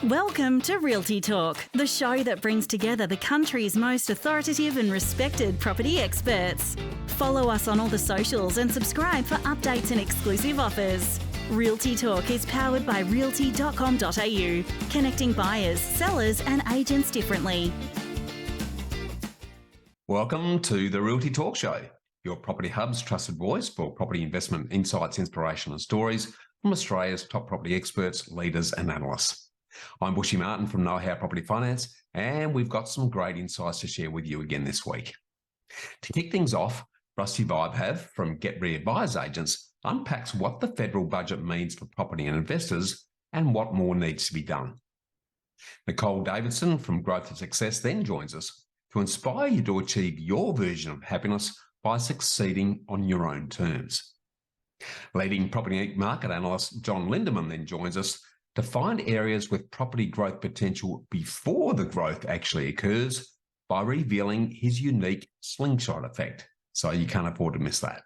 Welcome to Realty Talk, the show that brings together the country's most authoritative and respected property experts. Follow us on all the socials and subscribe for updates and exclusive offers. Realty Talk is powered by realty.com.au, connecting buyers, sellers and agents differently. Welcome to the Realty Talk Show, your Property Hub's trusted voice for property investment insights, inspiration and stories from Australia's top property experts, leaders and analysts. I'm Bushy Martin from Know How Property Finance, and we've got some great insights to share with you again this week. To kick things off, Rasti Viabhav from Get Ready Buyers Agents unpacks what the federal budget means for property and investors and what more needs to be done. Nicole Davidson from Growth and Success then joins us to inspire you to achieve your version of happiness by succeeding on your own terms. Leading property market analyst John Lindeman then joins us to find areas with property growth potential before the growth actually occurs by revealing his unique slingshot effect. So you can't afford to miss that.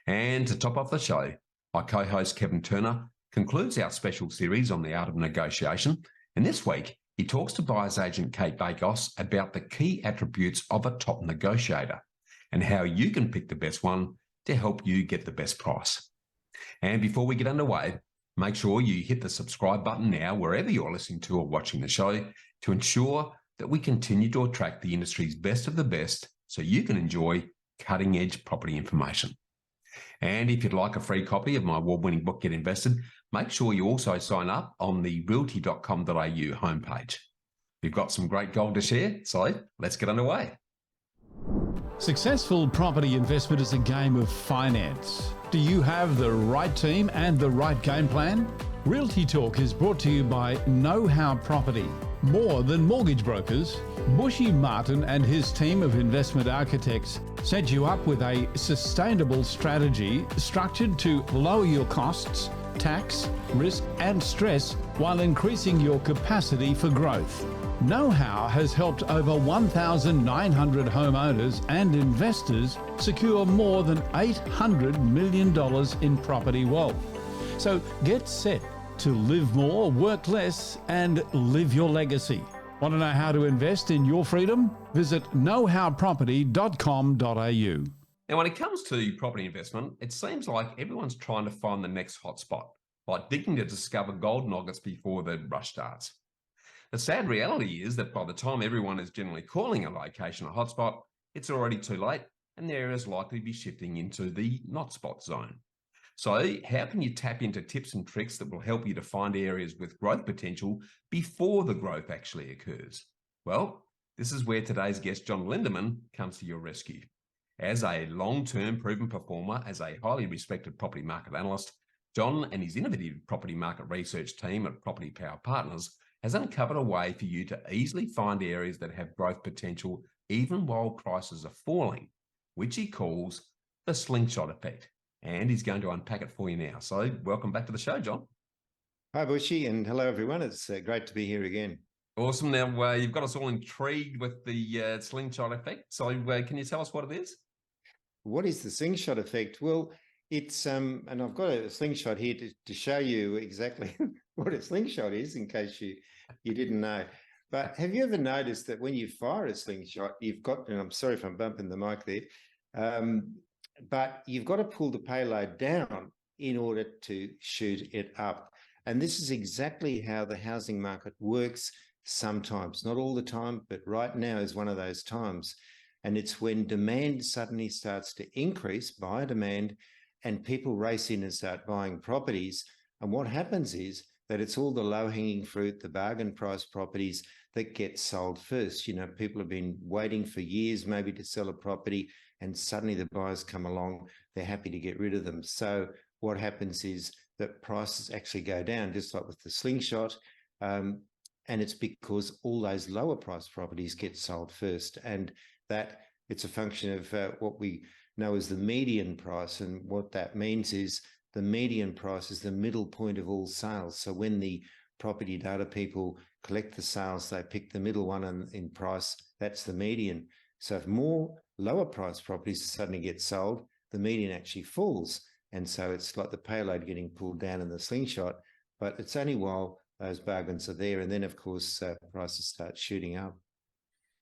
And to top off the show, my co-host Kevin Turner concludes our special series on the art of negotiation. And this week, he talks to buyer's agent Kate Bakos about the key attributes of a top negotiator and how you can pick the best one to help you get the best price. And before we get underway, make sure you hit the subscribe button now wherever you're listening to or watching the show to ensure that we continue to attract the industry's best of the best so you can enjoy cutting-edge property information. And if you'd like a free copy of my award-winning book, Get Invested, make sure you also sign up on the realty.com.au homepage. We've got some great gold to share, so let's get underway. Successful property investment is a game of finance. Do you have the right team and the right game plan? Realty Talk is brought to you by Know How Property. More than mortgage brokers, Bushy Martin and his team of investment architects set you up with a sustainable strategy structured to lower your costs, tax, risk and stress while increasing your capacity for growth. Know How has helped over 1,900 homeowners and investors secure more than $800 million in property wealth. So get set to live more, work less, and live your legacy. Want to know how to invest in your freedom? Visit knowhowproperty.com.au. Now, when it comes to property investment, it seems like everyone's trying to find the next hotspot, like digging to discover gold nuggets before the rush starts. The sad reality is that by the time everyone is generally calling a location a hotspot, it's already too late and the area is likely to be shifting into the not spot zone. So how can you tap into tips and tricks that will help you to find areas with growth potential before the growth actually occurs? Well, this is where today's guest, John Lindeman, comes to your rescue. As a long-term proven performer, as a highly respected property market analyst, John and his innovative property market research team at Property Power Partners has uncovered a way for you to easily find areas that have growth potential even while prices are falling, which he calls the slingshot effect. And he's going to unpack it for you now. So welcome back to the show, John. Hi, Bushy, and hello, everyone. It's great to be here again. Awesome. Now, you've got us all intrigued with the slingshot effect. So can you tell us what it is? What is the slingshot effect? Well, it's, and I've got a slingshot here to show you exactly what a slingshot is in case you didn't know. But have you ever noticed that when you fire a slingshot, you've got, and I'm sorry if I'm bumping the mic there, but you've got to pull the payload down in order to shoot it up. And this is exactly how the housing market works sometimes, not all the time, but right now is one of those times. And it's when demand suddenly starts to increase, buyer demand, and people race in and start buying properties. And what happens is that it's all the low-hanging fruit, the bargain price properties that get sold first. You know, people have been waiting for years maybe to sell a property, and suddenly the buyers come along, they're happy to get rid of them. So what happens is that prices actually go down, just like with the slingshot, and it's because all those lower price properties get sold first. And that it's a function of what we know as the median price. And what that means is the median price is the middle point of all sales. So when the property data people collect the sales, they pick the middle one in price. That's the median. So if more lower price properties suddenly get sold, the median actually falls. And so it's like the payload getting pulled down in the slingshot, but it's only while those bargains are there. And then, of course, prices start shooting up.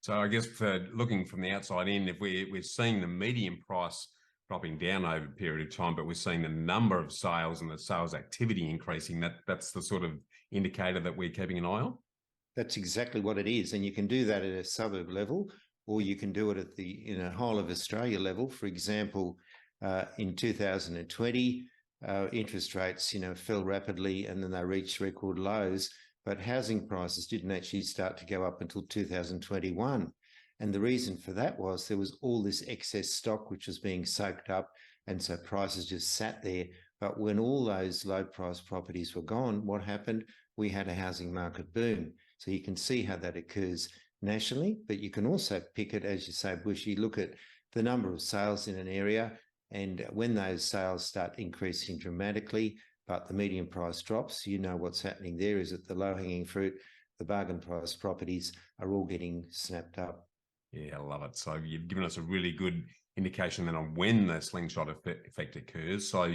So I guess for looking from the outside in, if we're seeing the median price dropping down over a period of time, but we're seeing the number of sales and the sales activity increasing, that's the sort of indicator that we're keeping an eye on? That's exactly what it is. And you can do that at a suburb level, or you can do it at the whole of Australia level. For example, in 2020, interest rates, fell rapidly and then they reached record lows, but housing prices didn't actually start to go up until 2021. And the reason for that was there was all this excess stock which was being soaked up, and so prices just sat there. But when all those low-priced properties were gone, what happened? We had a housing market boom. So you can see how that occurs nationally, but you can also pick it, as you say, Bushy, look at the number of sales in an area, and when those sales start increasing dramatically, but the median price drops, what's happening there is that the low-hanging fruit, the bargain price properties are all getting snapped up. Yeah, I love it. So you've given us a really good indication then on when the slingshot effect occurs. So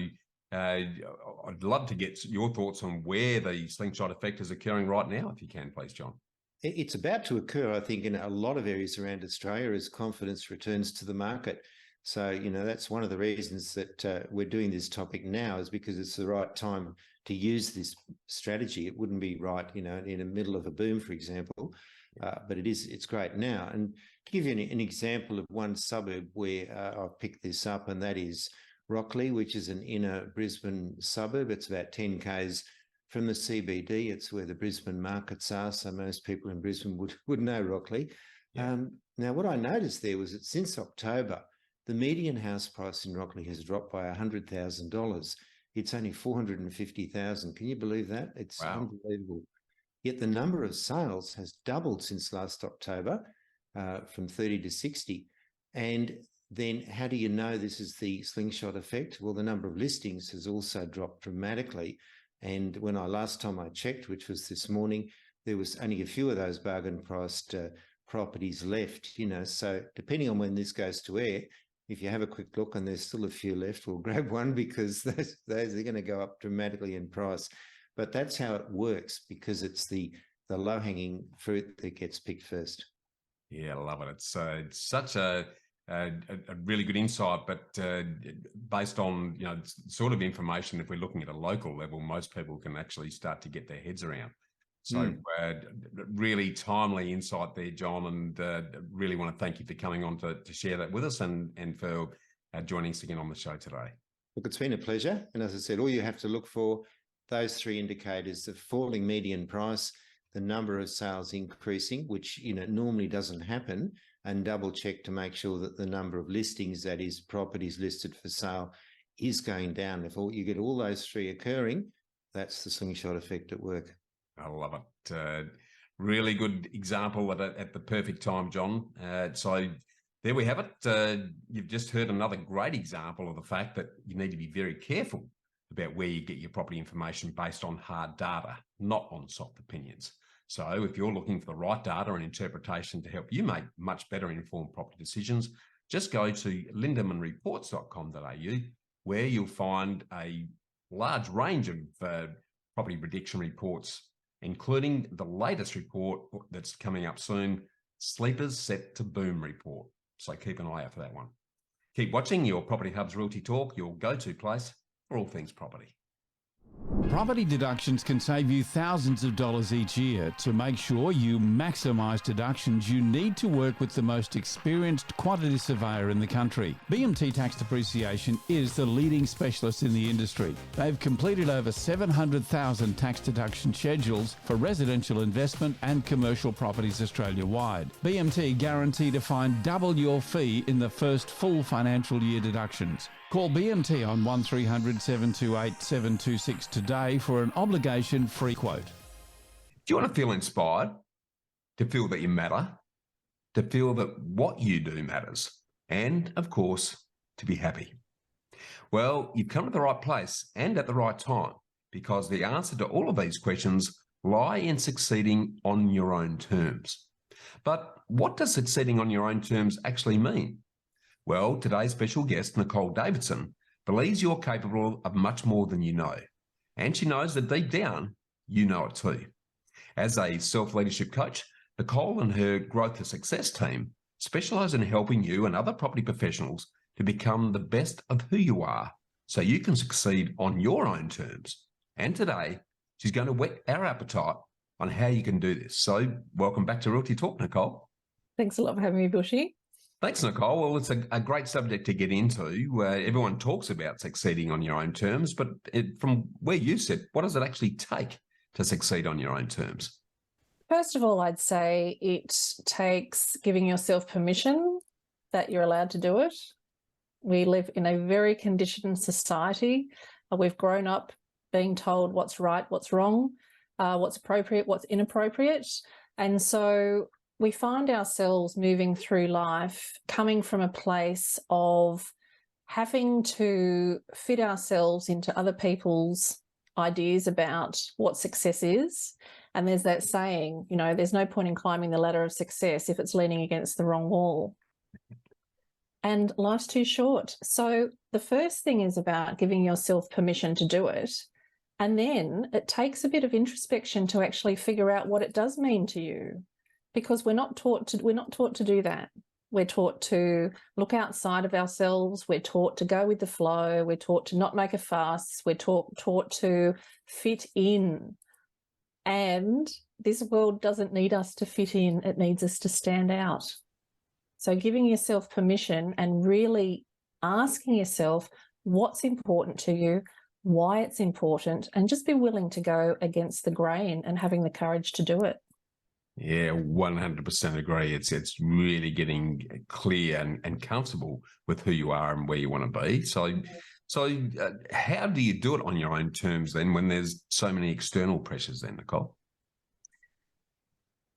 I'd love to get your thoughts on where the slingshot effect is occurring right now, if you can, please, John. It's about to occur, I think, in a lot of areas around Australia as confidence returns to the market. So, that's one of the reasons that we're doing this topic now, is because it's the right time to use this strategy. It wouldn't be right, in the middle of a boom, for example, but it's great now. And to give you an example of one suburb where I've picked this up, and that is Rockley, which is an inner Brisbane suburb. It's about 10 k's from the CBD. It's where the Brisbane markets are, so most people in Brisbane would know Rockley. Yeah. Now, what I noticed there was that since October, the median house price in Rockley has dropped by $100,000. It's only $450,000. Can you believe that? It's unbelievable. Yet the number of sales has doubled since last October, from 30 to 60. And then how do you know this is the slingshot effect? Well, the number of listings has also dropped dramatically. And when last time I checked, which was this morning, there was only a few of those bargain priced properties left, So depending on when this goes to air, if you have a quick look and there's still a few left, we'll grab one, because those are going to go up dramatically in price. But that's how it works, because it's the low-hanging fruit that gets picked first. Yeah, I love it. It's such a really good insight, but based on sort of information, if we're looking at a local level, most people can actually start to get their heads around. So really timely insight there, John, and really want to thank you for coming on to share that with us and for joining us again on the show today. Look, it's been a pleasure. And as I said, all you have to look for, those three indicators: the falling median price, the number of sales increasing, which normally doesn't happen, and double check to make sure that the number of listings, that is properties listed for sale, is going down. If you get all those three occurring, that's the slingshot effect at work. I love it. Really good example at the perfect time, John. So there we have it. You've just heard another great example of the fact that you need to be very careful about where you get your property information based on hard data, not on soft opinions. So if you're looking for the right data and interpretation to help you make much better informed property decisions, just go to lindemanreports.com.au, where you'll find a large range of property prediction reports, including the latest report that's coming up soon, Sleepers Set to Boom report. So keep an eye out for that one. Keep watching your Property Hub's Realty Talk, your go-to place for all things property. Property deductions can save you thousands of dollars each year. To make sure you maximise deductions, you need to work with the most experienced quantity surveyor in the country. BMT Tax Depreciation is the leading specialist in the industry. They've completed over 700,000 tax deduction schedules for residential investment and commercial properties Australia-wide. BMT guarantee to find double your fee in the first full financial year deductions. Call BMT on 1300 728 726 today for an obligation-free quote. Do you want to feel inspired? To feel that you matter? To feel that what you do matters? And, of course, to be happy? Well, you've come to the right place and at the right time, because the answer to all of these questions lie in succeeding on your own terms. But what does succeeding on your own terms actually mean? Well, today's special guest, Nicole Davidson, believes you're capable of much more than you know. And she knows that deep down, you know it too. As a self-leadership coach, Nicole and her Growth to Success team specialise in helping you and other property professionals to become the best of who you are so you can succeed on your own terms. And today, she's going to whet our appetite on how you can do this. So welcome back to Realty Talk, Nicole. Thanks a lot for having me, Bushy. Thanks, Nicole. Well, it's a great subject to get into. Everyone talks about succeeding on your own terms, but from where you sit, what does it actually take to succeed on your own terms? First of all, I'd say it takes giving yourself permission that you're allowed to do it. We live in a very conditioned society. We've grown up being told what's right, what's wrong, what's appropriate, what's inappropriate. And so we find ourselves moving through life coming from a place of having to fit ourselves into other people's ideas about what success is. And there's that saying, you know, there's no point in climbing the ladder of success if it's leaning against the wrong wall. And life's too short. So the first thing is about giving yourself permission to do it. And then it takes a bit of introspection to actually figure out what it does mean to you, because we're not taught to do that. We're taught to look outside of ourselves. We're taught to go with the flow. We're taught to not make a fuss. We're taught to fit in. And this world doesn't need us to fit in. It needs us to stand out. So giving yourself permission and really asking yourself what's important to you, why it's important, and just be willing to go against the grain and having the courage to do it. Yeah, 100% agree. It's really getting clear and comfortable with who you are and where you want to be. So how do you do it on your own terms then when there's so many external pressures then, Nicole?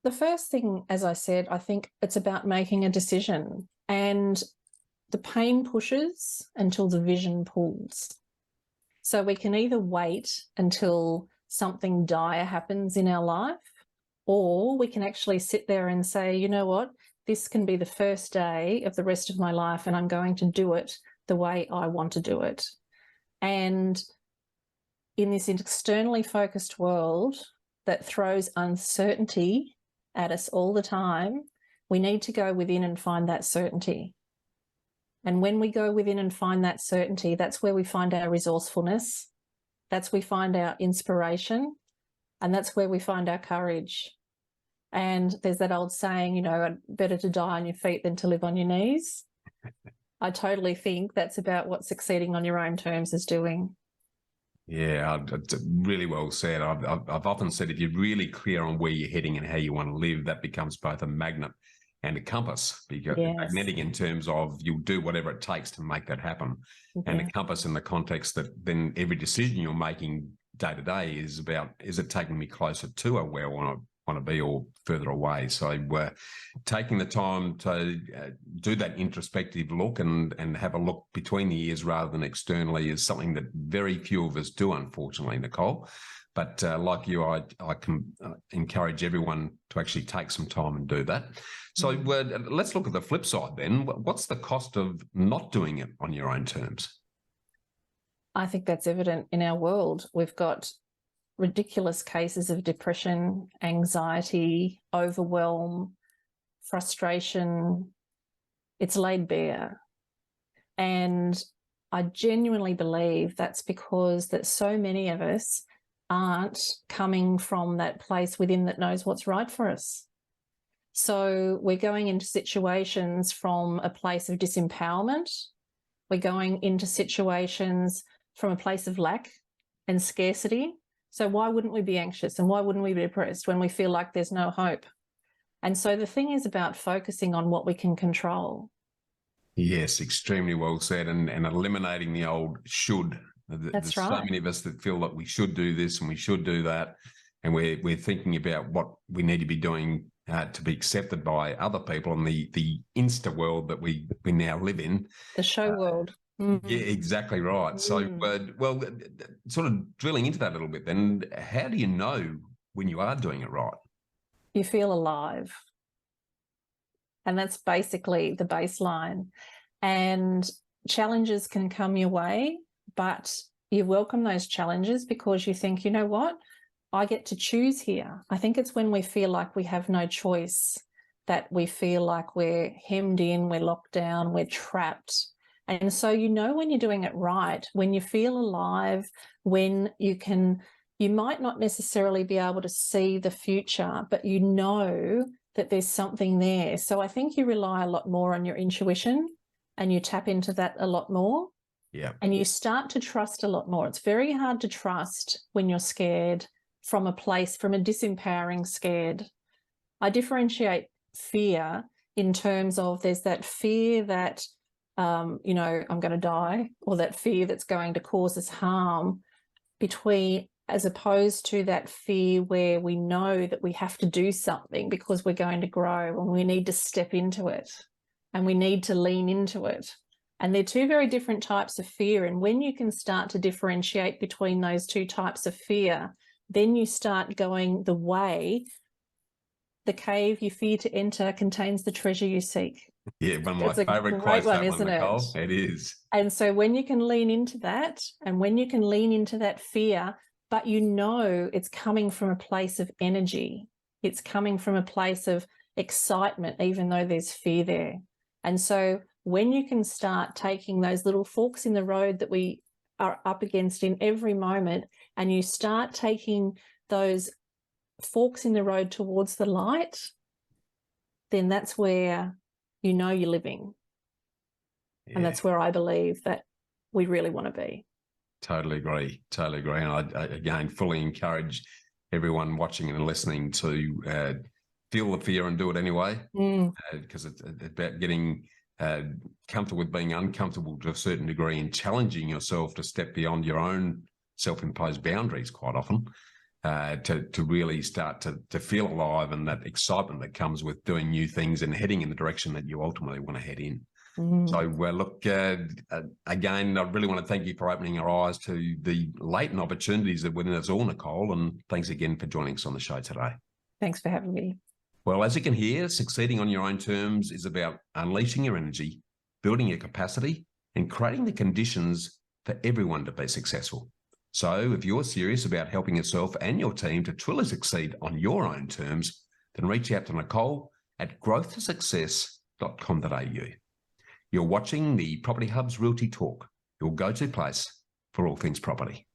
The first thing, as I said, I think it's about making a decision, and the pain pushes until the vision pulls. So we can either wait until something dire happens in our life, or we can actually sit there and say, you know what, this can be the first day of the rest of my life and I'm going to do it the way I want to do it. And in this externally focused world that throws uncertainty at us all the time, we need to go within and find that certainty. And when we go within and find that certainty, that's where we find our resourcefulness. That's where we find our inspiration. And that's where we find our courage. And there's that old saying, you know, better to die on your feet than to live on your knees. I totally think that's about what succeeding on your own terms is doing. Yeah, it's really well said. I've often said if you're really clear on where you're heading and how you want to live, that becomes both a magnet and a compass. Because Yes. Magnetic in terms of you'll do whatever it takes to make that happen. Okay. And a compass in the context that then every decision you're making day to day is about, is it taking me closer to where I want to be or further away? So taking the time to do that introspective look and have a look between the ears rather than externally is something that very few of us do, unfortunately, Nicole. But like you, I can encourage everyone to actually take some time and do that. So let's look at the flip side then. What's the cost of not doing it on your own terms? I think that's evident in our world. We've got ridiculous cases of depression, anxiety, overwhelm, frustration. It's laid bare. And I genuinely believe that's because that so many of us aren't coming from that place within that knows what's right for us. So we're going into situations from a place of disempowerment. We're going into situations from a place of lack and scarcity. So why wouldn't we be anxious and why wouldn't we be depressed when we feel like there's no hope? And so the thing is about focusing on what we can control. Yes, extremely well said, and eliminating the old should. That's There's right. so many of us that feel that we should do this and we should do that, and we're thinking about what we need to be doing to be accepted by other people in the Insta world that we now live in. The show world. Mm. Yeah, exactly right. So, well, sort of drilling into that a little bit then, how do you know when you are doing it right? You feel alive. And that's basically the baseline. And challenges can come your way, but you welcome those challenges because you think, you know what, I get to choose here. I think it's when we feel like we have no choice, that we feel like we're hemmed in, we're locked down, we're trapped. And so, you know, when you're doing it right, when you feel alive, when you might not necessarily be able to see the future, but you know that there's something there. So I think you rely a lot more on your intuition and you tap into that a lot more. Yeah. And you start to trust a lot more. It's very hard to trust when you're scared from a disempowering scared. I differentiate fear in terms of there's that fear that, I'm going to die, or that fear that's going to cause us harm, as opposed to that fear where we know that we have to do something because we're going to grow and we need to step into it and we need to lean into it. And they're two very different types of fear. And when you can start to differentiate between those two types of fear, then you start going the way. The cave you fear to enter contains the treasure you seek. Yeah, one of my favourite quotes, one, that isn't one, Nicole. it? It is. And so when you can lean into that, and when you can lean into that fear, but you know it's coming from a place of energy, it's coming from a place of excitement, even though there's fear there. And so when you can start taking those little forks in the road that we are up against in every moment, and you start taking those forks in the road towards the light, then that's where you know you're living. Yeah. And that's where I believe that we really want to be. Totally agree. And I again, fully encourage everyone watching and listening to feel the fear and do it anyway, because it's about getting comfortable with being uncomfortable to a certain degree and challenging yourself to step beyond your own self-imposed boundaries quite often. To really start to feel alive, and that excitement that comes with doing new things and heading in the direction that you ultimately want to head in. So look, again, I really want to thank you for opening our eyes to the latent opportunities that are within us all, Nicole, and thanks again for joining us on the show today. Thanks for having me. Well, as you can hear, succeeding on your own terms is about unleashing your energy, building your capacity, and creating the conditions for everyone to be successful. So if you're serious about helping yourself and your team to truly succeed on your own terms, then reach out to Nicole at growthtosuccess.com.au. You're watching the Property Hub's Realty Talk, your go-to place for all things property.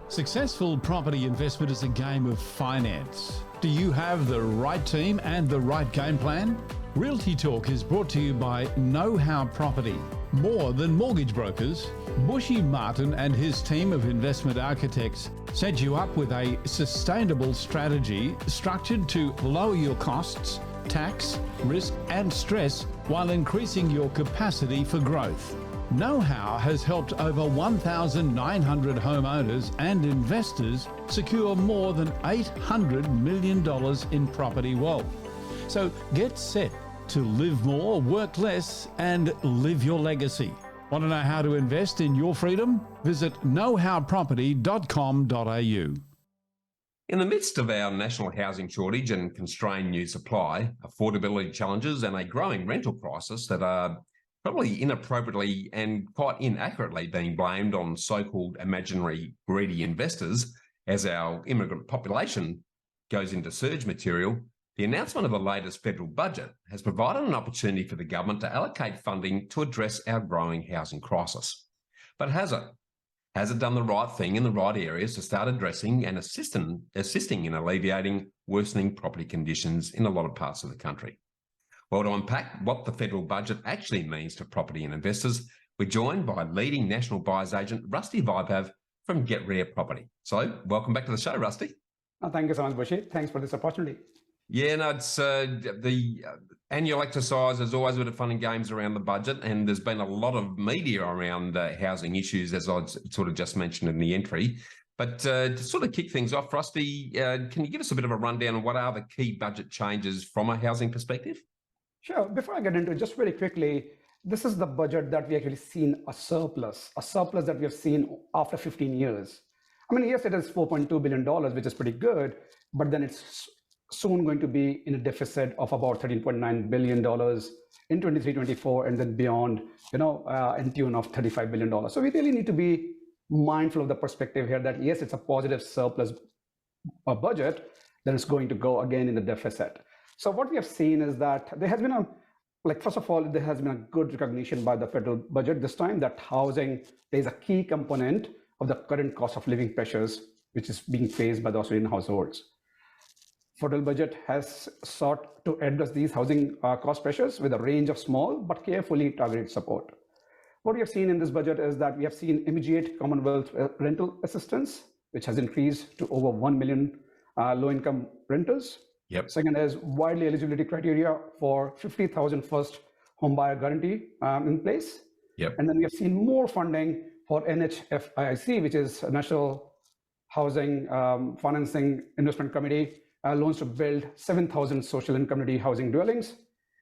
Successful property investment is a game of finance. Do you have the right team and the right game plan? Realty Talk is brought to you by Know How Property. More than mortgage brokers, Bushy Martin and his team of investment architects set you up with a sustainable strategy structured to lower your costs, tax, risk and stress while increasing your capacity for growth. Know How has helped over 1,900 homeowners and investors secure more than $800 million in property wealth. So get set to live more, work less, and live your legacy. Want to know how to invest in your freedom? Visit knowhowproperty.com.au. In the midst of our national housing shortage and constrained new supply, affordability challenges, and a growing rental crisis that are probably inappropriately and quite inaccurately being blamed on so-called imaginary greedy investors as our immigrant population goes into surge material, the announcement of the latest federal budget has provided an opportunity for the government to allocate funding to address our growing housing crisis. But has it? Has it done the right thing in the right areas to start addressing and assisting in alleviating worsening property conditions in a lot of parts of the country? Well, to unpack what the federal budget actually means to property and investors, we're joined by leading national buyers agent Rasti Viabhav from Get Rare Property. So welcome back to the show, Rusty. Oh, thank you so much, Bushy. Thanks for this opportunity. Yeah, no, it's the annual exercise is always a bit of fun and games around the budget, and there's been a lot of media around housing issues, as I sort of just mentioned in the entry. But to sort of kick things off, Rusty, can you give us a bit of a rundown on what are the key budget changes from a housing perspective? Sure. Before I get into it, just very quickly, this is the budget that we actually seen a surplus that we have seen after 15 years. I mean, yes, it is $4.2 billion, which is pretty good, but then it's soon going to be in a deficit of about $13.9 billion in 23-24, and then beyond, in tune of $35 billion. So we really need to be mindful of the perspective here that yes, it's a positive surplus budget, then it's going to go again in the deficit. So what we have seen is that there has been first of all, there has been a good recognition by the federal budget this time that housing is a key component of the current cost of living pressures, which is being faced by the Australian households. Federal budget has sought to address these housing cost pressures with a range of small but carefully targeted support. What we have seen in this budget is that we have seen immediate Commonwealth rental assistance, which has increased to over 1 million low-income renters. Yep. Second is widely eligibility criteria for 50,000 first home buyer guarantee in place. Yep. And then we have seen more funding for NHFIIC, which is National Housing Financing Investment Committee, loans to build 7,000 social and community housing dwellings,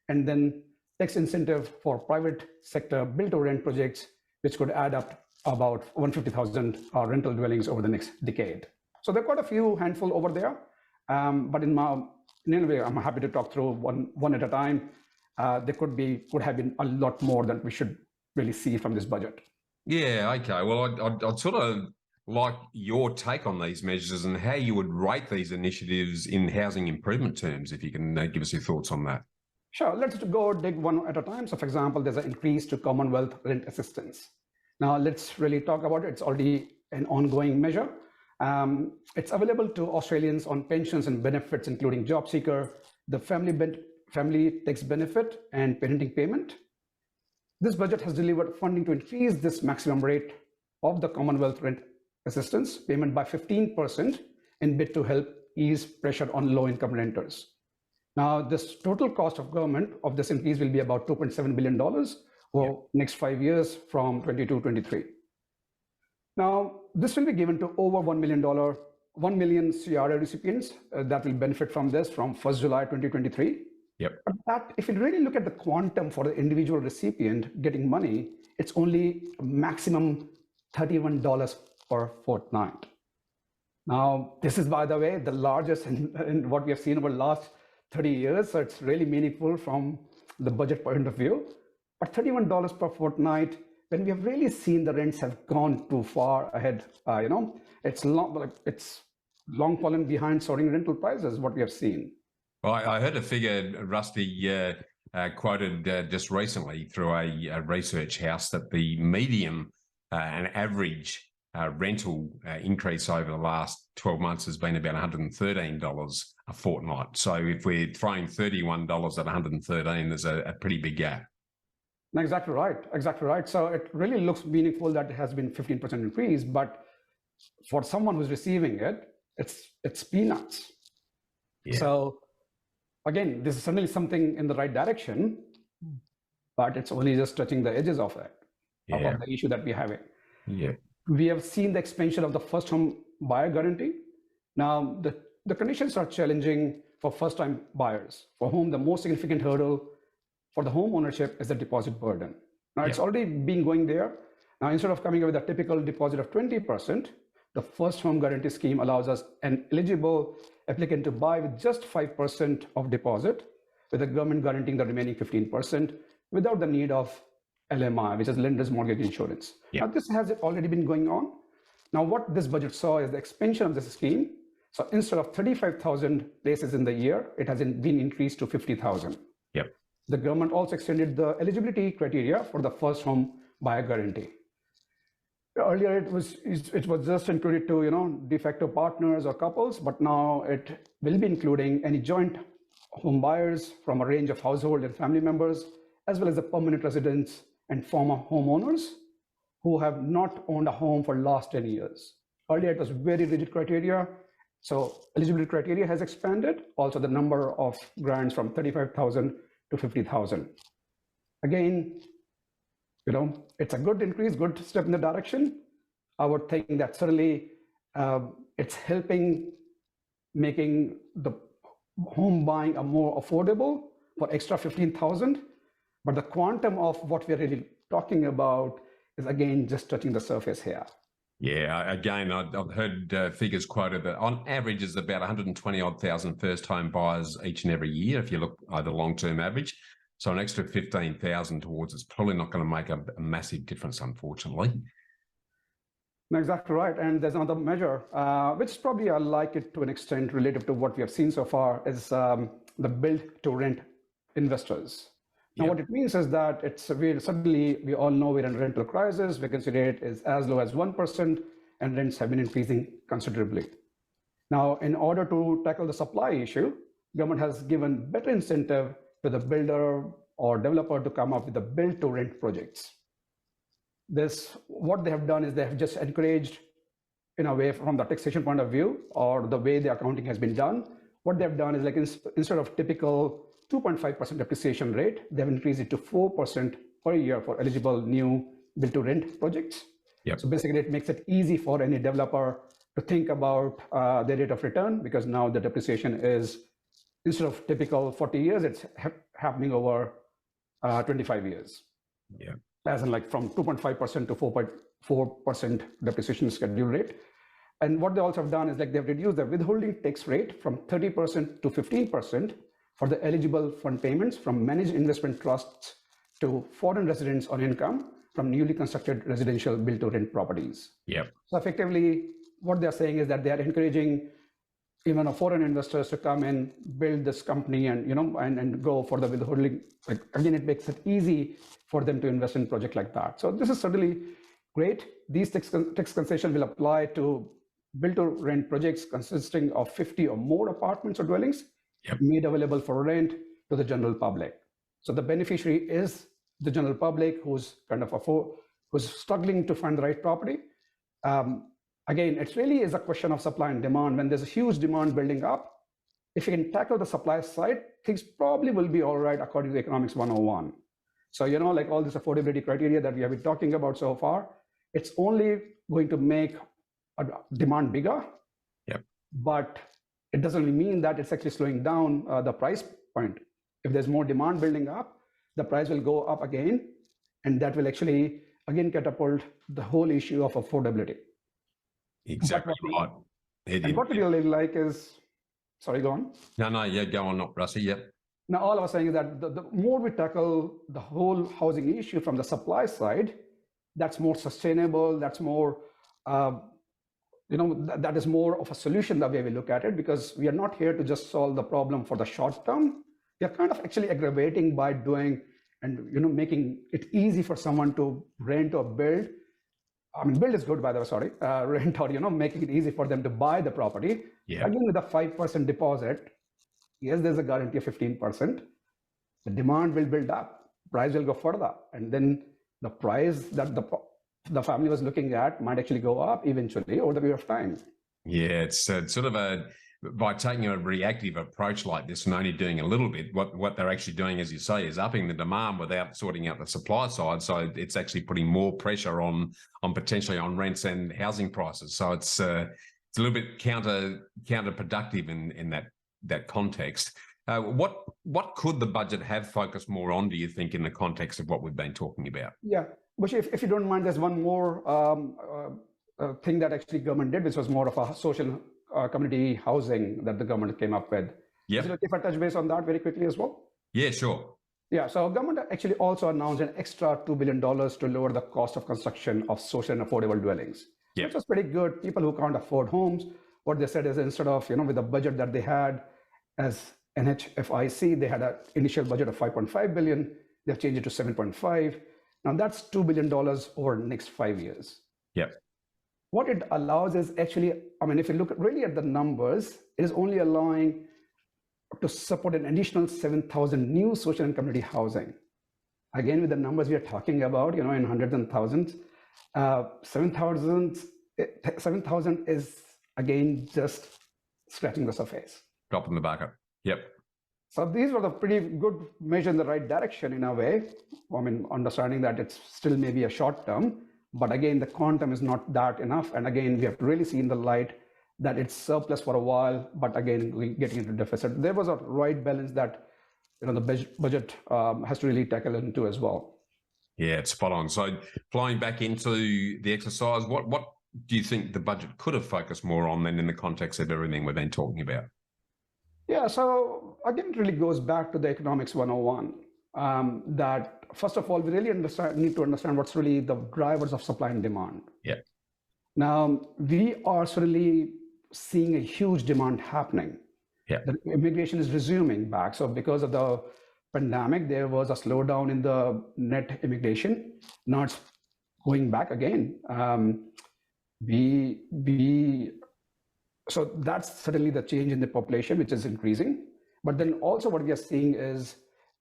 and then tax incentive for private sector build-to-rent projects, which could add up about 150,000 rental dwellings over the next decade. So there are quite a few handful over there, but in any way, I'm happy to talk through one at a time. There could have been a lot more that we should really see from this budget. Yeah, okay. Well, I'd sort of like your take on these measures and how you would rate these initiatives in housing improvement terms, if you can give us your thoughts on that. Sure, let's go dig one at a time. So for example, there's an increase to Commonwealth rent assistance. Now let's really talk about it. It's already an ongoing measure. It's available to Australians on pensions and benefits, including job seeker, the family tax benefit, and parenting payment. This budget has delivered funding to increase this maximum rate of the Commonwealth rent assistance payment by 15% in bid to help ease pressure on low-income renters. Now, this total cost of government of this increase will be about $2.7 billion over next 5 years from 22-23. Now, this will be given to over $1 million CRA recipients that will benefit from this from 1st July 2023. Yep. But that, if you really look at the quantum for the individual recipient getting money, it's only maximum $31 per fortnight. Now, this is, by the way, the largest in what we have seen over the last 30 years. So it's really meaningful from the budget point of view. But $31 per fortnight, when we have really seen the rents have gone too far ahead, it's long fallen behind soaring rental prices, what we have seen. Well, I heard a figure, Rusty, quoted just recently through a research house that the median and average rental increase over the last 12 months has been about $113 a fortnight. So if we're throwing $31 at 113, there's a pretty big gap. Exactly right. Exactly right. So it really looks meaningful that it has been 15% increase, but for someone who's receiving it, it's peanuts. Yeah. So again, this is certainly something in the right direction, but it's only just touching the edges of it, of the issue that we're having. Yeah. We have seen the expansion of the first home buyer guarantee. Now, the conditions are challenging for first-time buyers, for whom the most significant hurdle for the home ownership is the deposit burden. Now, it's already been going there. Now, instead of coming up with a typical deposit of 20%, the first home guarantee scheme allows us an eligible applicant to buy with just 5% of deposit, with the government guaranteeing the remaining 15% without the need of LMI, which is lender's mortgage insurance. Now, this has already been going on. Now, what this budget saw is the expansion of this scheme. So instead of 35,000 places in the year, it has been increased to 50,000. Yep. The government also extended the eligibility criteria for the first home buyer guarantee. Earlier, it was just included to de facto partners or couples, but now it will be including any joint home buyers from a range of household and family members, as well as the permanent residents and former homeowners who have not owned a home for the last 10 years. Earlier, it was very rigid criteria. So eligibility criteria has expanded. Also, the number of grants from 35,000 to 50,000. Again, it's a good increase, good step in the direction. I would think that certainly it's helping making the home buying a more affordable for extra 15,000. But the quantum of what we're really talking about is, again, just touching the surface here. Yeah, again, I've heard figures quoted that on average is about 120,000 first home buyers each and every year, if you look at the long-term average. So an extra 15,000 towards it's probably not going to make a massive difference, unfortunately. No, exactly right. And there's another measure, which is probably I like it to an extent relative to what we have seen so far, is the build to rent investors. Now, what it means is that suddenly we all know we're in a rental crisis. Vacancy rate is as low as 1%, and rents have been increasing considerably. Now, in order to tackle the supply issue, government has given better incentive to the builder or developer to come up with the build to rent projects. What they have done is they have just encouraged, in a way, from the taxation point of view or the way the accounting has been done, what they've done is like instead of typical 2.5% depreciation rate, they've increased it to 4% per year for eligible new build to rent projects. So basically it makes it easy for any developer to think about their rate of return, because now the depreciation is, instead of typical 40 years, it's happening over 25 years. As in like from 2.5% to 4.4% depreciation schedule rate. And what they also have done is like they've reduced the withholding tax rate from 30% to 15% for the eligible fund payments from managed investment trusts to foreign residents on income from newly constructed residential build to rent properties. So effectively, what they're saying is that they are encouraging even foreign investors to come and build this company and, and go for the withholding. Like, again, it makes it easy for them to invest in a project like that. So this is certainly great. These tax concessions will apply to build to rent projects consisting of 50 or more apartments or dwellings made available for rent to the general public. So the beneficiary is the general public who's who's struggling to find the right property. Again, it really is a question of supply and demand. When there's a huge demand building up, if you can tackle the supply side, things probably will be all right according to Economics 101. So, like all this affordability criteria that we have been talking about so far, it's only going to make a demand bigger, but it doesn't really mean that it's actually slowing down the price point. If there's more demand building up, the price will go up again, and that will actually, again, catapult the whole issue of affordability. Exactly right. And what we really like is, sorry, go on. No, go on, Rusty. Now, all I was saying is that the more we tackle the whole housing issue from the supply side, that's more sustainable, that's more, that is more of a solution the way we look at it, because we are not here to just solve the problem for the short term. We are kind of actually aggravating by doing and, making it easy for someone to rent or build. I mean, build is good, by the way, sorry. Rent or, making it easy for them to buy the property. Again, with a 5% deposit, yes, there's a guarantee of 15%. The demand will build up, price will go further. And then the price that the family was looking at might actually go up eventually over the period of time. Yeah, it's sort of by taking a reactive approach like this and only doing a little bit, what they're actually doing, as you say, is upping the demand without sorting out the supply side. So it's actually putting more pressure on potentially on rents and housing prices. So it's a little bit counterproductive in that context. What could the budget have focused more on, do you think, in the context of what we've been talking about? Yeah, but if you don't mind, there's one more thing that actually government did, which was more of a social community housing that the government came up with. Is it okay if I touch base on that very quickly as well? Yeah, sure. Yeah, so government actually also announced an extra $2 billion to lower the cost of construction of social and affordable dwellings, which was pretty good. People who can't afford homes, what they said is instead of, with the budget that they had as NHFIC, they had an initial budget of 5.5 billion. They've changed it to 7.5. Now that's $2 billion over the next 5 years. What it allows is actually, if you look really at the numbers, it is only allowing to support an additional 7,000 new social and community housing. Again, with the numbers we are talking about, in hundreds and thousands, 7,000 is, again, just scratching the surface. Drop in the bucket. So these were the pretty good measure in the right direction in a way. Understanding that it's still maybe a short term, but again, the quantum is not that enough. And again, we have to really see in the light that it's surplus for a while, but again, we're getting into deficit. There was a right balance that the budget has to really tackle into as well. Yeah, it's spot on. So flying back into the exercise, what do you think the budget could have focused more on than in the context of everything we've been talking about? Yeah, so again, it really goes back to the Economics 101, that first of all, we really need to understand what's really the drivers of supply and demand. Now, we are certainly seeing a huge demand happening. Yeah. The immigration is resuming back. So because of the pandemic, there was a slowdown in the net immigration. Now it's going back again. So that's certainly the change in the population, which is increasing. But then also what we are seeing is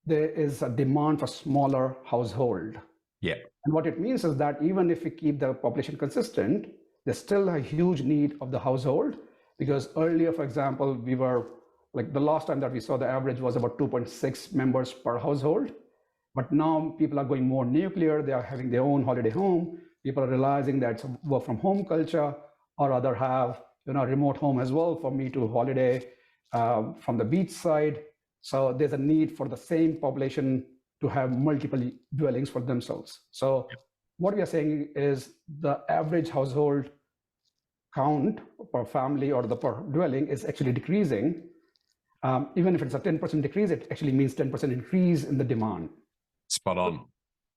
there is a demand for smaller household. Yeah. And what it means is that even if we keep the population consistent, there's still a huge need of the household, because earlier, for example, we were like the last time that we saw the average was about 2.6 members per household. But now people are going more nuclear. They are having their own holiday home. People are realizing that it's a work from home culture, or rather have a remote home as well for me to holiday from the beach side. So there's a need for the same population to have multiple dwellings for themselves. So what we are saying is the average household count per family or the per dwelling is actually decreasing. Even if it's a 10% decrease, it actually means 10% increase in the demand. Spot on.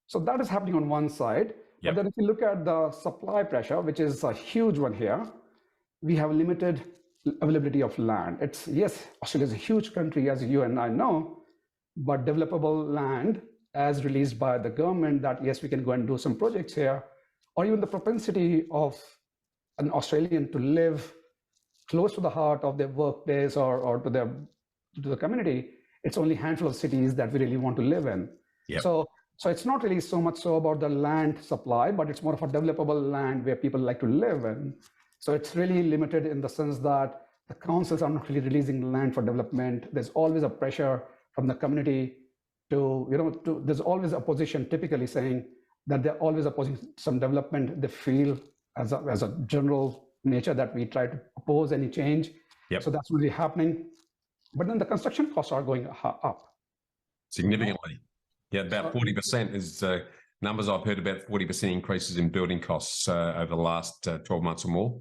So that is happening on one side. Yep. But then if you look at the supply pressure, which is a huge one here, we have limited availability of land. Yes, Australia is a huge country, as you and I know, but developable land as released by the government that, yes, we can go and do some projects here, or even the propensity of an Australian to live close to the heart of their workplace or to the community. It's only a handful of cities that we really want to live in. Yep. So it's not really so much so about the land supply, but it's more of a developable land where people like to live in. So it's really limited in the sense that the councils are not really releasing land for development. There's always a pressure from the community there's always opposition typically saying that they're always opposing some development. They feel as a general nature that we try to oppose any change. Yep. So that's really happening. But then the construction costs are going up. Significantly. Yeah, about 40% is numbers I've heard, about 40% increases in building costs over the last 12 months or more.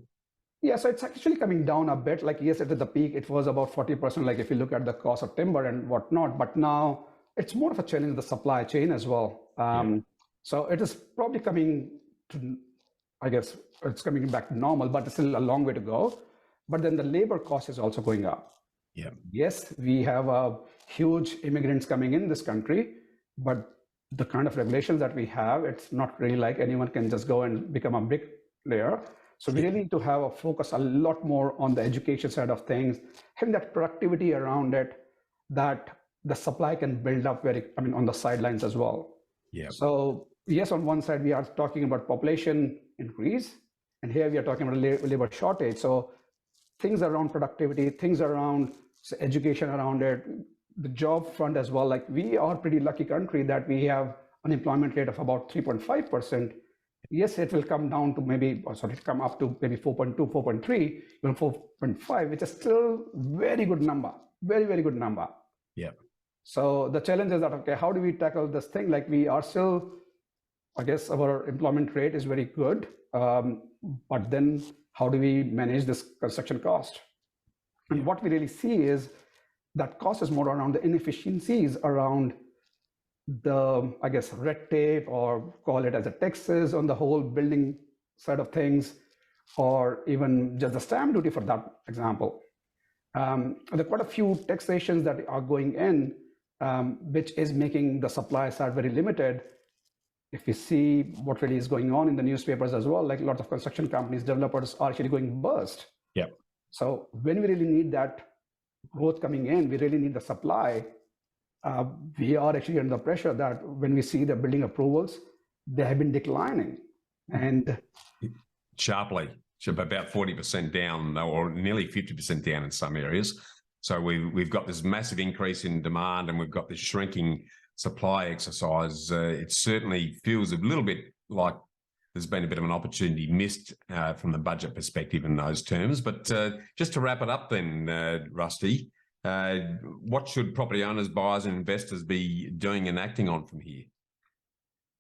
Yeah, so it's actually coming down a bit. Like, yes, at the peak, it was about 40%, like if you look at the cost of timber and whatnot. But now it's more of a challenge in the supply chain as well. So it is probably coming to, I guess, it's coming back to normal, but it's still a long way to go. But then the labor cost is also going up. Yeah. Yes, we have huge immigrants coming in this country, but the kind of regulations that we have, it's not really like anyone can just go and become a bricklayer. So we really need to have a focus a lot more on the education side of things, having that productivity around it, that the supply can build up on the sidelines as well. Yeah. So yes, on one side, we are talking about population increase, and here we are talking about labor shortage. So things around productivity, things around education around it, the job front as well. Like, we are a pretty lucky country that we have unemployment rate of about 3.5%. Yes, it will come down to come up to maybe 4.2, 4.3, even 4.5, which is still very good number, very, very good number. Yeah. So the challenge is that, okay, how do we tackle this thing? Like, we are still, I guess our employment rate is very good, but then how do we manage this construction cost? And what we really see is that cost is more around the inefficiencies around the, I guess, red tape, or call it as a taxes on the whole building side of things, or even just the stamp duty for that example. There are quite a few taxations that are going in, which is making the supply side very limited. If you see what really is going on in the newspapers as well, like lots of construction companies, developers are actually going bust. Yep. So when we really need that growth coming in, we really need the supply. We are actually under pressure that when we see the building approvals, they have been declining. And sharply, about 40% down, or nearly 50% down in some areas. So we've got this massive increase in demand, and we've got this shrinking supply exercise. It certainly feels a little bit like there's been a bit of an opportunity missed from the budget perspective in those terms. But just to wrap it up then, Rusty, what should property owners, buyers and investors be doing and acting on from here?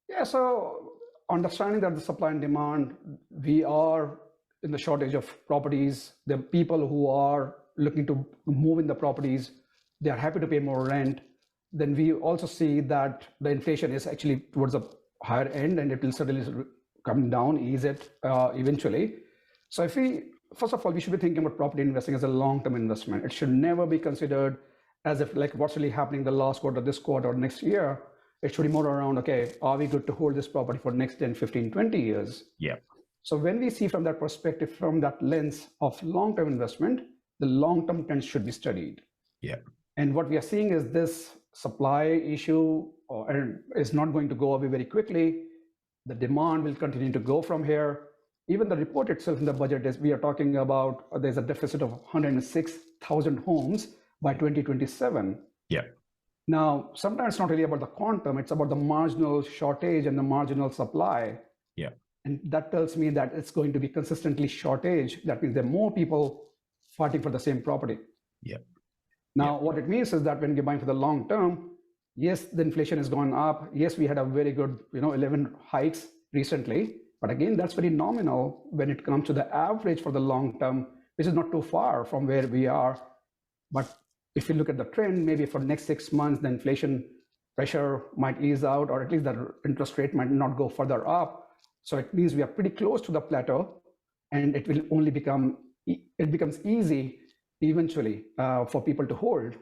Yeah, so understanding that the supply and demand, we are in the shortage of properties. The people who are looking to move in the properties, they are happy to pay more rent. Then we also see that the inflation is actually towards the higher end, and it will certainly come down, ease it eventually. So first of all, we should be thinking about property investing as a long-term investment. It should never be considered as if like what's really happening the last quarter, this quarter, or next year. It should be more around, okay, are we good to hold this property for next 10, 15, 20 years? Yeah. So when we see from that perspective, from that lens of long-term investment, the long-term trends should be studied. Yeah. And what we are seeing is this supply issue is not going to go away very quickly. The demand will continue to go from here. Even the report itself in the budget is we are talking about there's a deficit of 106,000 homes by 2027. Yeah. Now, sometimes it's not really about the quantum, it's about the marginal shortage and the marginal supply. Yeah. And that tells me that it's going to be consistently shortage. That means there are more people fighting for the same property. Yeah. Now, what it means is that when you're buying for the long term, yes, the inflation has gone up. Yes, we had a very good, 11 hikes recently. But again, that's very nominal when it comes to the average for the long term, which is not too far from where we are. But if you look at the trend, maybe for the next 6 months, the inflation pressure might ease out, or at least the interest rate might not go further up. So it means we are pretty close to the plateau, and it becomes easy eventually for people to hold,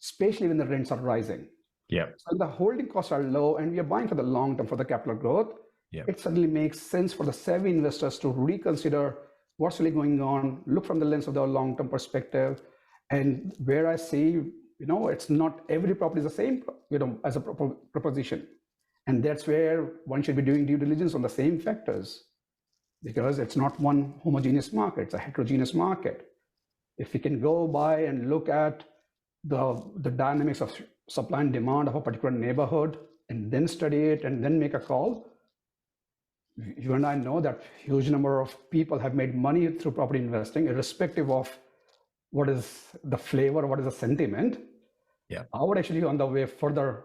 especially when the rents are rising. Yeah. So the holding costs are low, and we are buying for the long term for the capital growth. Yeah. It suddenly makes sense for the savvy investors to reconsider what's really going on, look from the lens of the long-term perspective. And where I see, it's not every property is the same, as a proposition. And that's where one should be doing due diligence on the same factors, because it's not one homogeneous market, it's a heterogeneous market. If we can go by and look at the dynamics of supply and demand of a particular neighborhood and then study it and then make a call, you and I know that huge number of people have made money through property investing, irrespective of what is the flavor, what is the sentiment. Yeah. I would actually, on the way further,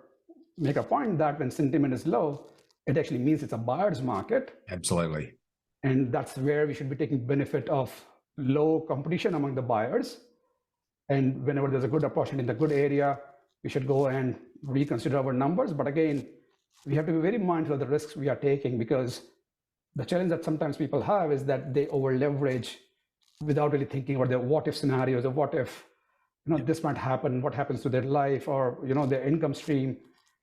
make a point that when sentiment is low, it actually means it's a buyer's market. Absolutely. And that's where we should be taking benefit of low competition among the buyers. And whenever there's a good opportunity in the good area, we should go and reconsider our numbers. But again, we have to be very mindful of the risks we are taking, because the challenge that sometimes people have is that they over leverage without really thinking about their what if scenarios, or what if this might happen, what happens to their life, or their income stream.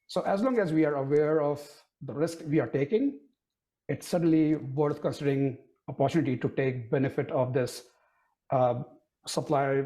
So as long as we are aware of the risk we are taking, it's certainly worth considering opportunity to take benefit of this supply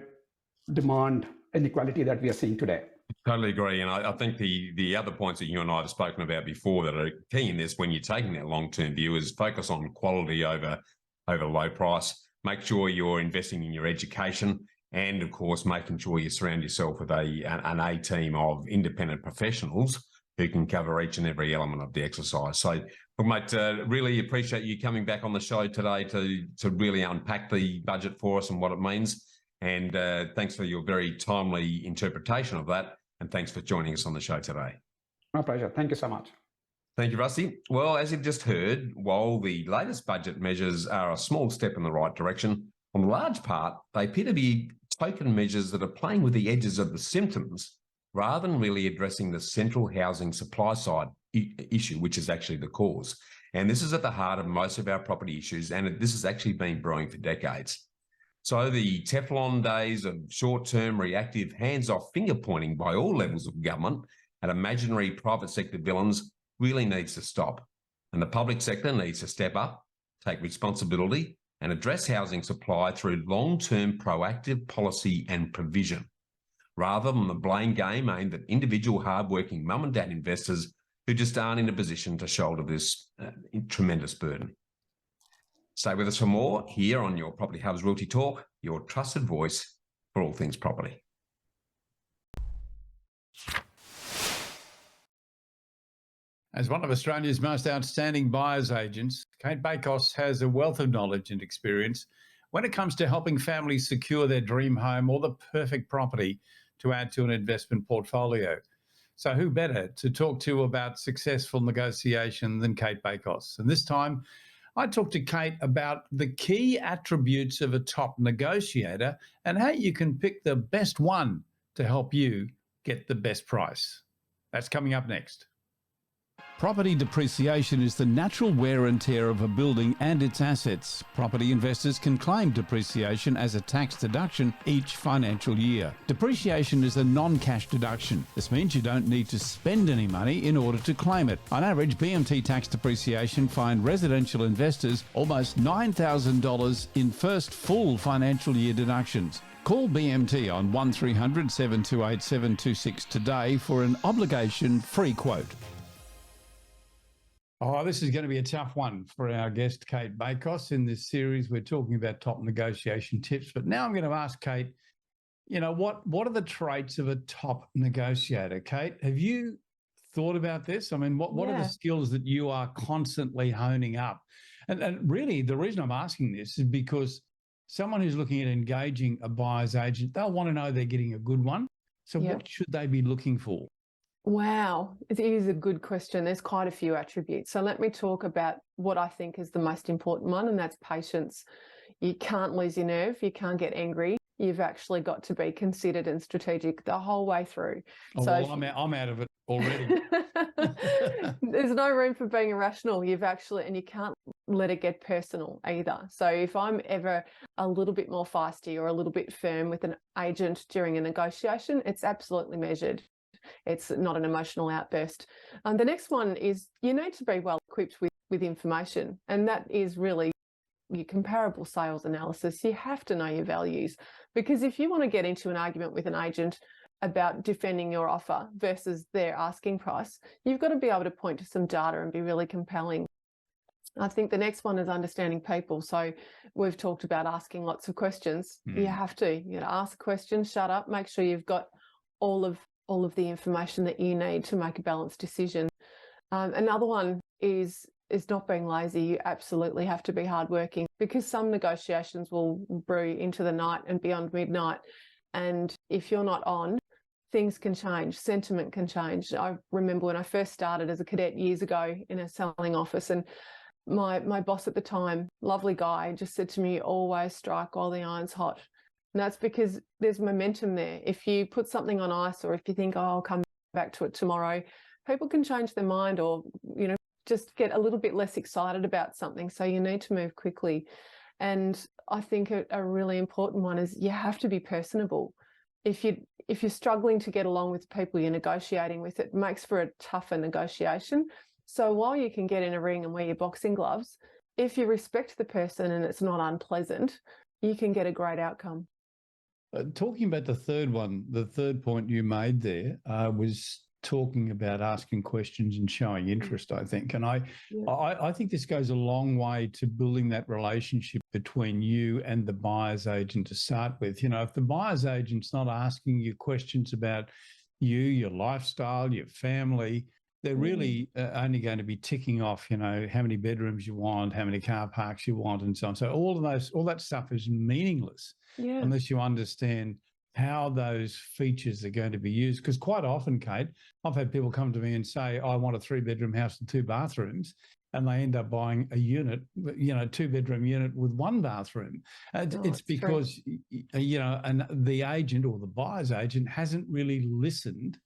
demand inequality that we are seeing today. Totally agree. And I think the other points that you and I have spoken about before that are key in this, when you're taking that long-term view, is focus on quality over low price. Make sure you're investing in your education, and of course, making sure you surround yourself with an A team of independent professionals who can cover each and every element of the exercise. So, mate, really appreciate you coming back on the show today to really unpack the budget for us and what it means. And thanks for your very timely interpretation of that. And thanks for joining us on the show today. My pleasure. Thank you so much. Thank you, Rusty. Well, as you've just heard, while the latest budget measures are a small step in the right direction, on large part, they appear to be token measures that are playing with the edges of the symptoms rather than really addressing the central housing supply side issue, which is actually the cause. And this is at the heart of most of our property issues, and this has actually been brewing for decades. So the Teflon days of short-term reactive hands-off finger-pointing by all levels of government at imaginary private sector villains really needs to stop. And the public sector needs to step up, take responsibility, and address housing supply through long-term proactive policy and provision, rather than the blame game aimed at individual hard-working mum and dad investors who just aren't in a position to shoulder this tremendous burden. Stay with us for more here on your Property Hub's Realty Talk, your trusted voice for all things property. As one of Australia's most outstanding buyer's agents, Kate Bakos has a wealth of knowledge and experience when it comes to helping families secure their dream home or the perfect property to add to an investment portfolio. So who better to talk to about successful negotiation than Kate Bakos? And this time, I talked to Kate about the key attributes of a top negotiator and how you can pick the best one to help you get the best price. That's coming up next. Property depreciation is the natural wear and tear of a building and its assets. Property investors can claim depreciation as a tax deduction each financial year. Depreciation is a non-cash deduction. This means you don't need to spend any money in order to claim it. On average, BMT tax depreciation fined residential investors almost $9,000 in first full financial year deductions. Call BMT on 1300 728 726 today for an obligation-free quote. Oh, this is going to be a tough one for our guest, Kate Bakos. In this series, we're talking about top negotiation tips. But now I'm going to ask Kate, what are the traits of a top negotiator? Kate, have you thought about this? I mean, what are the skills that you are constantly honing up? And really, the reason I'm asking this is because someone who's looking at engaging a buyer's agent, they'll want to know they're getting a good one. So what should they be looking for? Wow, it is a good question. There's quite a few attributes. So let me talk about what I think is the most important one, and that's patience. You can't lose your nerve. You can't get angry. You've actually got to be considered and strategic the whole way through. Oh, so well, I'm out of it already. There's no room for being irrational. And you can't let it get personal either. So if I'm ever a little bit more feisty or a little bit firm with an agent during a negotiation, it's absolutely measured. It's not an emotional outburst. The next one is you need to be well equipped with information, and that is really your comparable sales analysis. You have to know your values, because if you want to get into an argument with an agent about defending your offer versus their asking price, you've got to be able to point to some data and be really compelling. I think the next one is understanding people. So we've talked about asking lots of questions. You have to ask questions, shut up, make sure you've got all of the information that you need to make a balanced decision. Another one is not being lazy. You absolutely have to be hardworking, because some negotiations will brew into the night and beyond midnight. And if you're not on, things can change, sentiment can change. I remember when I first started as a cadet years ago in a selling office, and my boss at the time, lovely guy, just said to me, always strike while the iron's hot. And that's because there's momentum there. If you put something on ice, or if you think, I'll come back to it tomorrow, people can change their mind, or, just get a little bit less excited about something. So you need to move quickly. And I think a really important one is you have to be personable. If you're struggling to get along with people you're negotiating with, it makes for a tougher negotiation. So while you can get in a ring and wear your boxing gloves, if you respect the person and it's not unpleasant, you can get a great outcome. Talking about the third one, the third point you made there was talking about asking questions and showing interest, I think. And I think this goes a long way to building that relationship between you and the buyer's agent to start with. If the buyer's agent's not asking you questions about you, your lifestyle, your family, they're really only going to be ticking off, how many bedrooms you want, how many car parks you want, and so on. So all that stuff is meaningless unless you understand how those features are going to be used. Because quite often, Kate, I've had people come to me and say, I want a 3-bedroom house and 2 bathrooms, and they end up buying a unit, 2-bedroom unit with 1 bathroom. It's because, and the agent or the buyer's agent hasn't really listened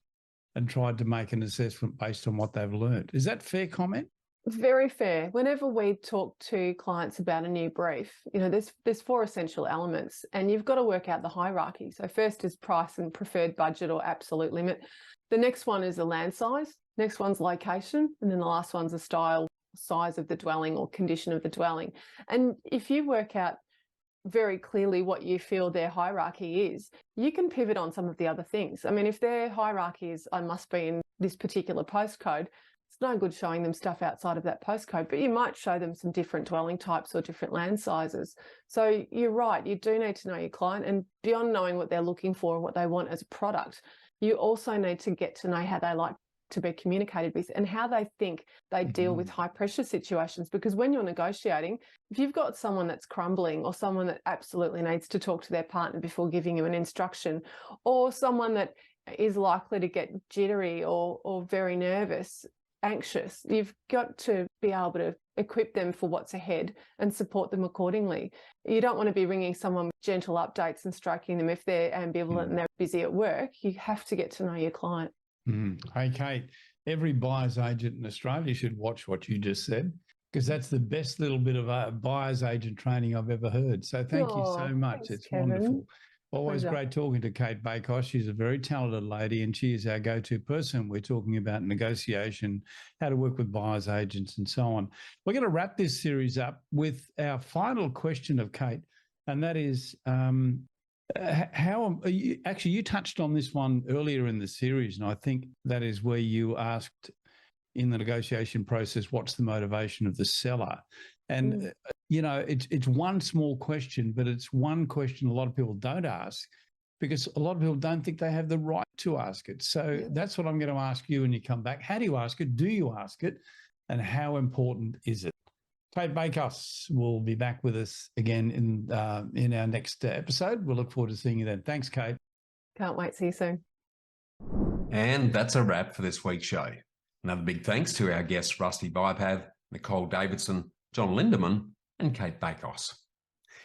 and tried to make an assessment based on what they've learned. Is that fair comment? Very fair. Whenever we talk to clients about a new brief, there's 4 essential elements, and you've got to work out the hierarchy. So first is price and preferred budget or absolute limit. The next one is the land size. Next one's location. And then the last one's the style, size of the dwelling or condition of the dwelling. And if you work out very clearly what you feel their hierarchy is, you can pivot on some of the other things. I mean, if their hierarchy is, I must be in this particular postcode, it's no good showing them stuff outside of that postcode, but you might show them some different dwelling types or different land sizes. So you're right, you do need to know your client, and beyond knowing what they're looking for and what they want as a product, you also need to get to know how they like to be communicated with and how they think they deal with high pressure situations. Because when you're negotiating, if you've got someone that's crumbling, or someone that absolutely needs to talk to their partner before giving you an instruction, or someone that is likely to get jittery or very nervous, anxious, you've got to be able to equip them for what's ahead and support them accordingly. You don't want to be ringing someone with gentle updates and stroking them if they're ambivalent and they're busy at work. You have to get to know your client. Hey, Kate, every buyer's agent in Australia should watch what you just said, because that's the best little bit of buyer's agent training I've ever heard. So thank you so much. Thanks, It's Kevin. wonderful. Always Pleasure. great talking to Kate Bakos. She's a very talented lady and she is our go-to person. We're talking about negotiation, how to work with buyer's agents and so on. We're going to wrap this series up with our final question of Kate, and that is, you touched on this one earlier in the series, and I think that is where you asked in the negotiation process, what's the motivation of the seller? And, it's one small question, but it's one question a lot of people don't ask because a lot of people don't think they have the right to ask it. So that's what I'm going to ask you when you come back. How do you ask it? Do you ask it? And how important is it? Kate Bakos will be back with us again in our next episode. We'll look forward to seeing you then. Thanks, Kate. Can't wait. See you soon. And that's a wrap for this week's show. Another big thanks to our guests, Rasti Viabhav, Nicole Davidson, John Lindeman, and Kate Bakos.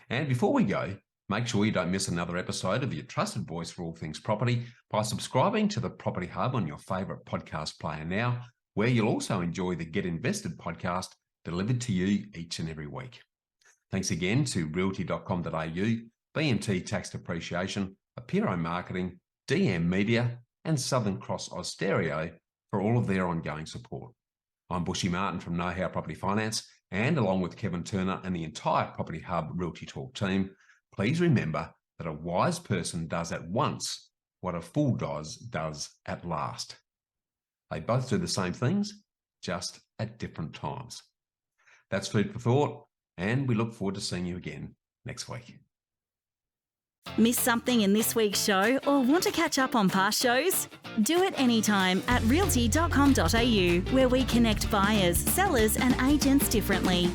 And before we go, make sure you don't miss another episode of your trusted voice for all things property by subscribing to the Property Hub on your favourite podcast player now, where you'll also enjoy the Get Invested podcast delivered to you each and every week. Thanks again to realty.com.au, BMT Tax Depreciation, Apiro Marketing, DM Media, and Southern Cross Austereo for all of their ongoing support. I'm Bushy Martin from Know How Property Finance, and along with Kevin Turner and the entire Property Hub Realty Talk team, please remember that a wise person does at once what a fool does at last. They both do the same things, just at different times. That's food for thought, and we look forward to seeing you again next week. Miss something in this week's show or want to catch up on past shows? Do it anytime at realty.com.au, where we connect buyers, sellers and agents differently.